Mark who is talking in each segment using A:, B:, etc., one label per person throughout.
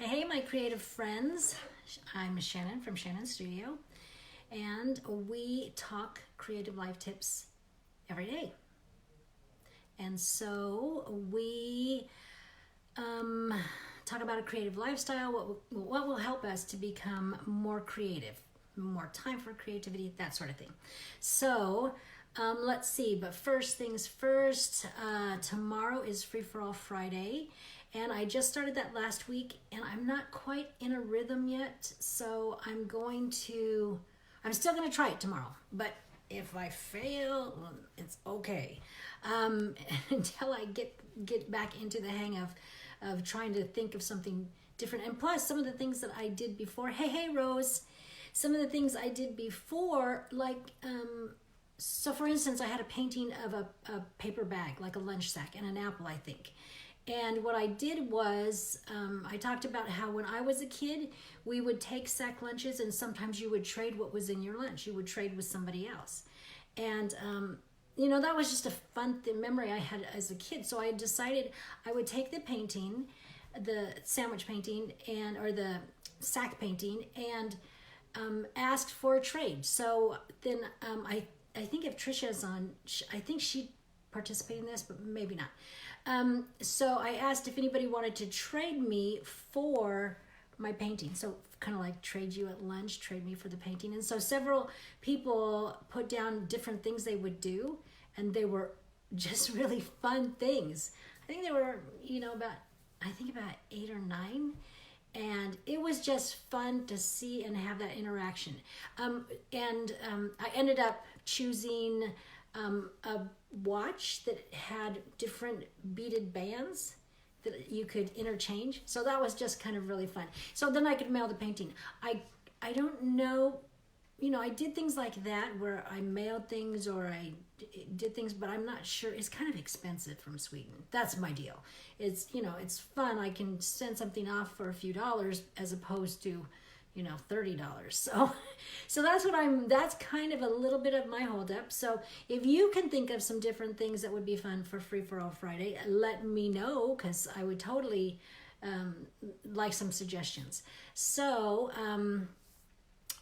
A: Hey, my creative friends. I'm Shannon from Shannon Studio, and we talk creative life tips every day. And so we talk about a creative lifestyle, what will help us to become more creative, more time for creativity, that sort of thing. So let's see, but first things first, tomorrow is Free for All Friday. And I just started that last week, and I'm not quite in a rhythm yet, so I'm still going to try it tomorrow. But if I fail, well, it's okay. Until I get back into the hang of trying to think of something different. And plus, some of the things that I did before, hey, Rose, some of the things I did before, like, so for instance, I had a painting of a paper bag, like a lunch sack, and an apple, I think. And what I did was, I talked about how when I was a kid, we would take sack lunches, and sometimes you would trade what was in your lunch. You would trade with somebody else. And, that was just a fun memory I had as a kid. So I decided I would take the painting, the sandwich painting, or the sack painting, and asked for a trade. So then I think if Trisha's on, I think she participated in this, but maybe not. So I asked if anybody wanted to trade me for my painting. So kind of like trade you at lunch, trade me for the painting. And so several people put down different things they would do, and they were just really fun things. I think they were, about 8 or 9. And it was just fun to see and have that interaction. I ended up choosing a watch that had different beaded bands that you could interchange. So that was just kind of really fun. So then I could mail the painting. I don't know, I did things like that where I mailed things or I did things, but I'm not sure. It's kind of expensive from Sweden. That's my deal. It's, it's fun. I can send something off for a few dollars as opposed to, $30. So that's kind of a little bit of my holdup. So if you can think of some different things that would be fun for Free for All Friday, let me know, because I would totally like some suggestions. So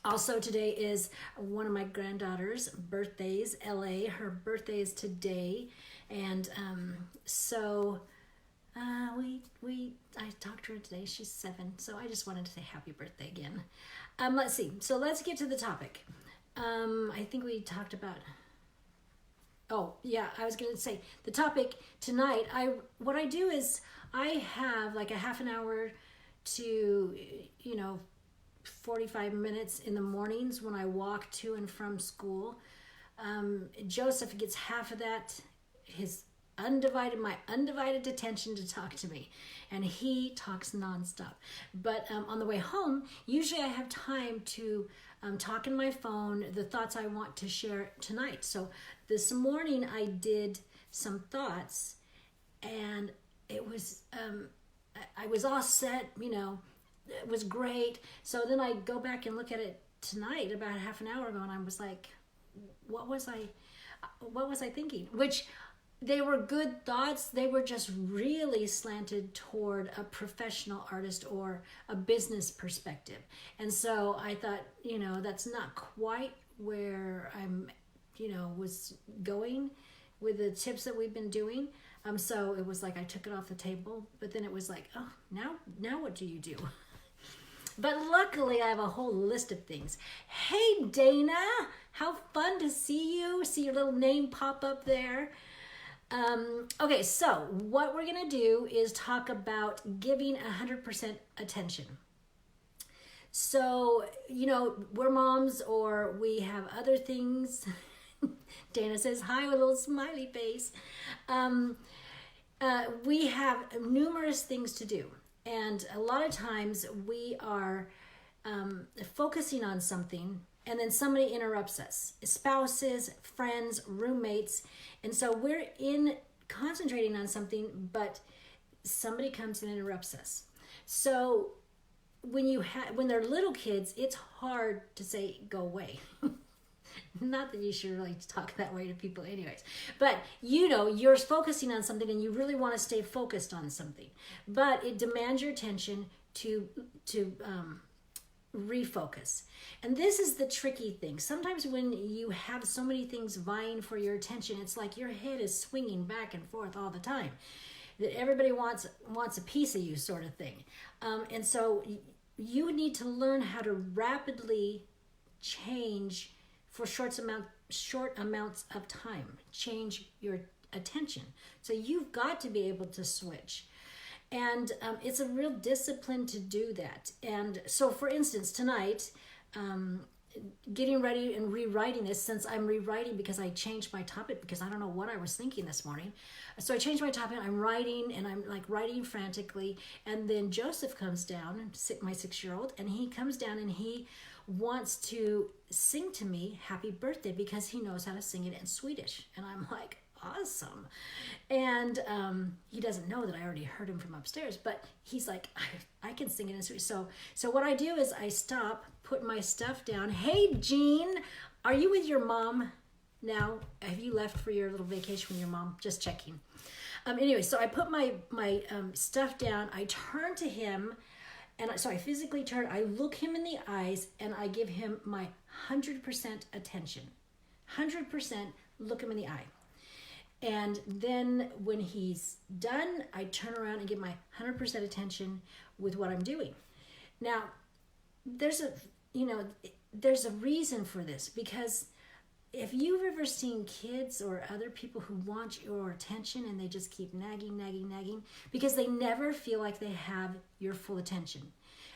A: also today is one of my granddaughter's birthdays, LA. Her birthday is today. And I talked to her today. She's 7, so I just wanted to say happy birthday again. Let's see. So let's get to the topic. I think we talked about. Oh yeah, I was going to say the topic tonight. What I do is I have like a half an hour to 45 minutes in the mornings when I walk to and from school. Joseph gets half of that. My undivided attention to talk to me, and he talks nonstop. But on the way home, usually I have time to talk in my phone the thoughts I want to share tonight. So this morning I did some thoughts, and it was I was all set. It was great. So then I go back and look at it tonight about half an hour ago, and I was like, what was I thinking? Which they were good thoughts. They were just really slanted toward a professional artist or a business perspective. And so I thought, that's not quite where I'm, was going with the tips that we've been doing. So it was like I took it off the table, but then it was like, oh, now what do you do? But luckily, I have a whole list of things. Hey, Dana, how fun to see you. See your little name pop up there. Okay, so what we're going to do is talk about giving 100% attention. So, we're moms or we have other things. Dana says hi with a little smiley face. We have numerous things to do. And a lot of times we are focusing on something, and then somebody interrupts us. Spouses, friends, roommates. And so we're concentrating on something, but somebody comes and interrupts us. So when they're little kids, it's hard to say, go away. Not that you should really talk that way to people anyways. But you're focusing on something and you really want to stay focused on something. But it demands your attention to refocus. And this is the tricky thing. Sometimes when you have so many things vying for your attention, it's like your head is swinging back and forth all the time. That everybody wants a piece of you, sort of thing. And so you need to learn how to rapidly change for short amounts of time. Change your attention. So you've got to be able to switch. And it's a real discipline to do that. And so, for instance, tonight, getting ready and rewriting this, since I'm rewriting because I changed my topic because I don't know what I was thinking this morning. So I changed my topic, I'm writing, and I'm like writing frantically. And then Joseph comes down, my 6-year-old, and he comes down and he wants to sing to me happy birthday because he knows how to sing it in Swedish. And I'm like, awesome. And he doesn't know that I already heard him from upstairs, but he's like, I can sing it in Swedish. So what I do is I stop, put my stuff down. Hey, Jean, are you with your mom now? Have you left for your little vacation with your mom? Just checking. Anyway, so I put my stuff down. I turn to him, and so I physically turn. I look him in the eyes, and I give him my 100% attention. 100% look him in the eye. And then when he's done, I turn around and give my 100% attention with what I'm doing. Now, there's a reason for this, because if you've ever seen kids or other people who want your attention and they just keep nagging, because they never feel like they have your full attention.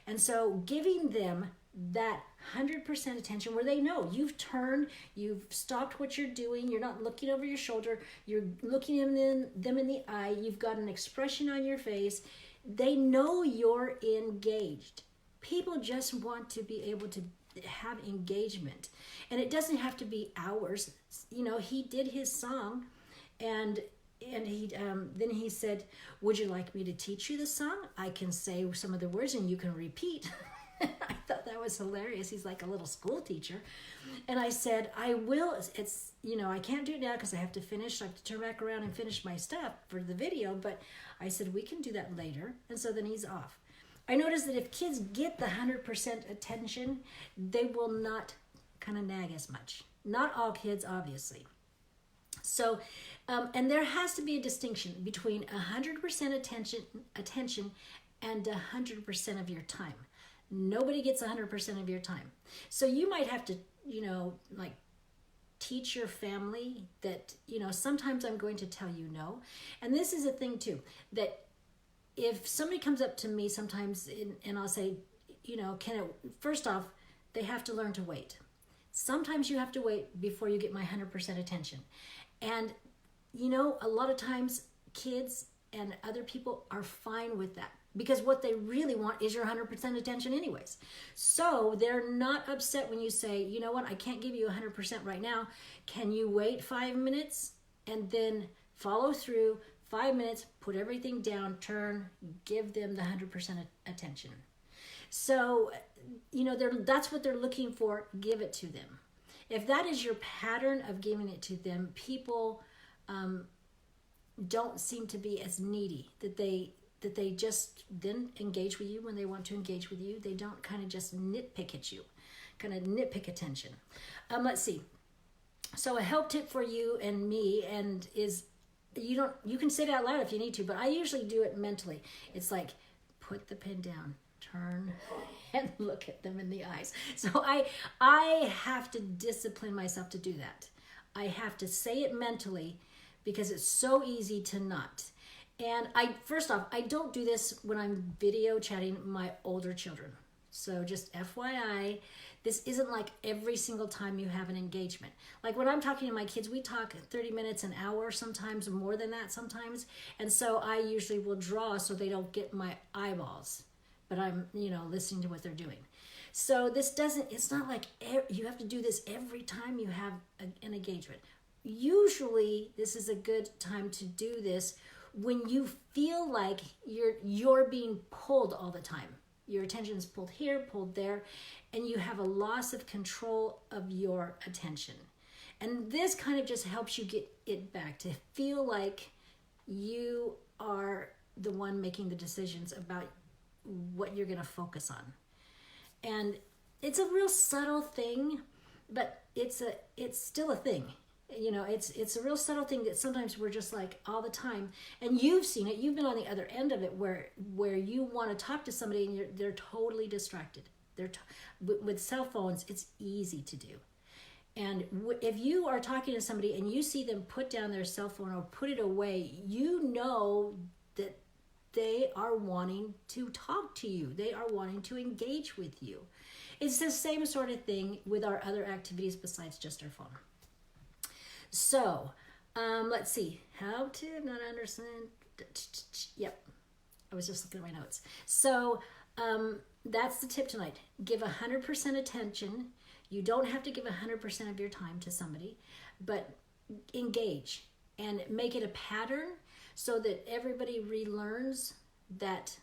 A: And so giving them that 100% attention where they know you've turned, you've stopped what you're doing, you're not looking over your shoulder, you're looking them in the eye, you've got an expression on your face, they know you're engaged. People just want to be able to have engagement, and it doesn't have to be hours. He did his song, and he then he said, would you like me to teach you the song? I can say some of the words and you can repeat. I thought that was hilarious. He's like a little school teacher. And I said, I will. It's, I can't do it now because I have to finish. I have to turn back around and finish my stuff for the video. But I said, we can do that later. And so then he's off. I noticed that if kids get the 100% attention, they will not kind of nag as much. Not all kids, obviously. So, and there has to be a distinction between 100% attention and 100% of your time. Nobody gets 100% of your time. So you might have to, like teach your family that, sometimes I'm going to tell you no. And this is a thing too, that if somebody comes up to me sometimes and I'll say, first off, they have to learn to wait. Sometimes you have to wait before you get my 100% attention. And, a lot of times kids and other people are fine with that, because what they really want is your 100% attention anyways. So they're not upset when you say, you know what, I can't give you 100% right now. Can you wait 5 minutes and then follow through 5 minutes, put everything down, turn, give them the 100% attention. So, that's what they're looking for. Give it to them. If that is your pattern of giving it to them, people don't seem to be as needy, that they just then engage with you when they want to engage with you. They don't kind of just nitpick at you, kind of nitpick attention. Let's see. So a help tip for you and me is you can say it out loud if you need to, but I usually do it mentally. It's like, put the pen down, turn and look at them in the eyes. So I have to discipline myself to do that. I have to say it mentally because it's so easy to not. And first off, I don't do this when I'm video chatting my older children. So just FYI, this isn't like every single time you have an engagement. Like when I'm talking to my kids, we talk 30 minutes, an hour, sometimes more than that sometimes. And so I usually will draw so they don't get my eyeballs, but I'm, listening to what they're doing. So it's not like you have to do this every time you have an engagement. Usually this is a good time to do this when you feel like you're being pulled all the time. Your attention is pulled here, pulled there, and you have a loss of control of your attention. And this kind of just helps you get it back to feel like you are the one making the decisions about what you're going to focus on. And it's a real subtle thing, but it's still a thing. You know, it's a real subtle thing that sometimes we're just like all the time. And you've seen it. You've been on the other end of it where you want to talk to somebody and they're totally distracted. With cell phones, it's easy to do. And if you are talking to somebody and you see them put down their cell phone or put it away, you know that they are wanting to talk to you. They are wanting to engage with you. It's the same sort of thing with our other activities besides just our phone. So, let's see. How to not understand. Yep. I was just looking at my notes. So, that's the tip tonight. Give 100% attention. You don't have to give 100% of your time to somebody, but engage and make it a pattern so that everybody relearns that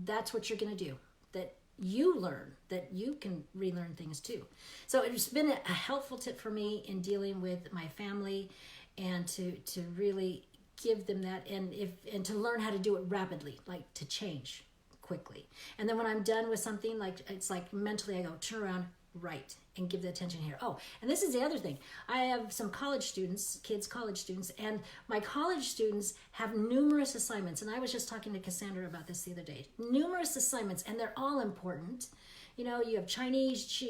A: that's what you're going to do, that you learn, that you can relearn things too. So it's been a helpful tip for me in dealing with my family and to really give them that and to learn how to do it rapidly, like to change quickly. And then when I'm done with something, like it's like mentally I go turn around, right, and give the attention here. Oh, and this is the other thing. I have some college students, college students, and my college students have numerous assignments. And I was just talking to Cassandra about this the other day. Numerous assignments, and they're all important. You know, you have Chinese,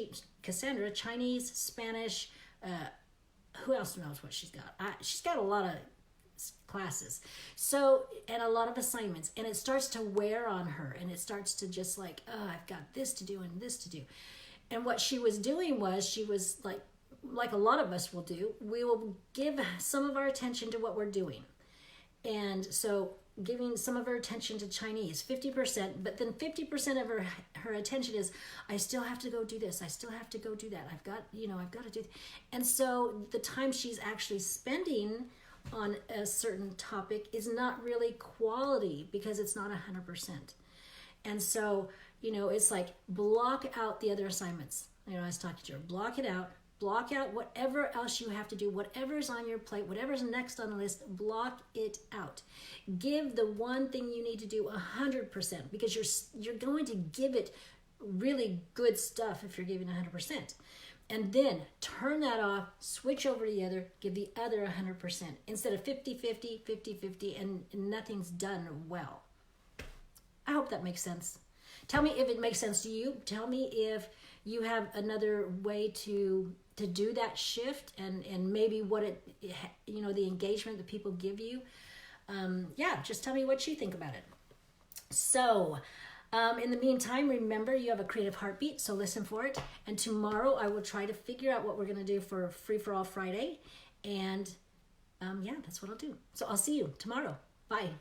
A: Cassandra, Chinese, Spanish, who else knows what she's got? She's got a lot of classes. So, and a lot of assignments. And it starts to wear on her. And it starts to just like, oh, I've got this to do and this to do. And what she was doing was she was like a lot of us will do, we will give some of our attention to what we're doing. And so giving some of her attention to Chinese, 50%, but then 50% of her attention is, I still have to go do this. I still have to go do that. I've got to do that. And so the time she's actually spending on a certain topic is not really quality because it's not 100%. And so, it's like block out the other assignments. I was talking to her, block out whatever else you have to do, whatever's on your plate, whatever's next on the list, block it out. Give the one thing you need to do 100% because you're going to give it really good stuff if you're giving 100%. And then turn that off, switch over to the other, give the other 100% instead of 50-50, 50-50, and nothing's done well. I hope that makes sense. Tell me if it makes sense to you. Tell me if you have another way to do that shift and maybe what the engagement that people give you. Just tell me what you think about it. So, in the meantime, remember you have a creative heartbeat, so listen for it. And tomorrow I will try to figure out what we're going to do for Free for All Friday. And that's what I'll do. So I'll see you tomorrow. Bye.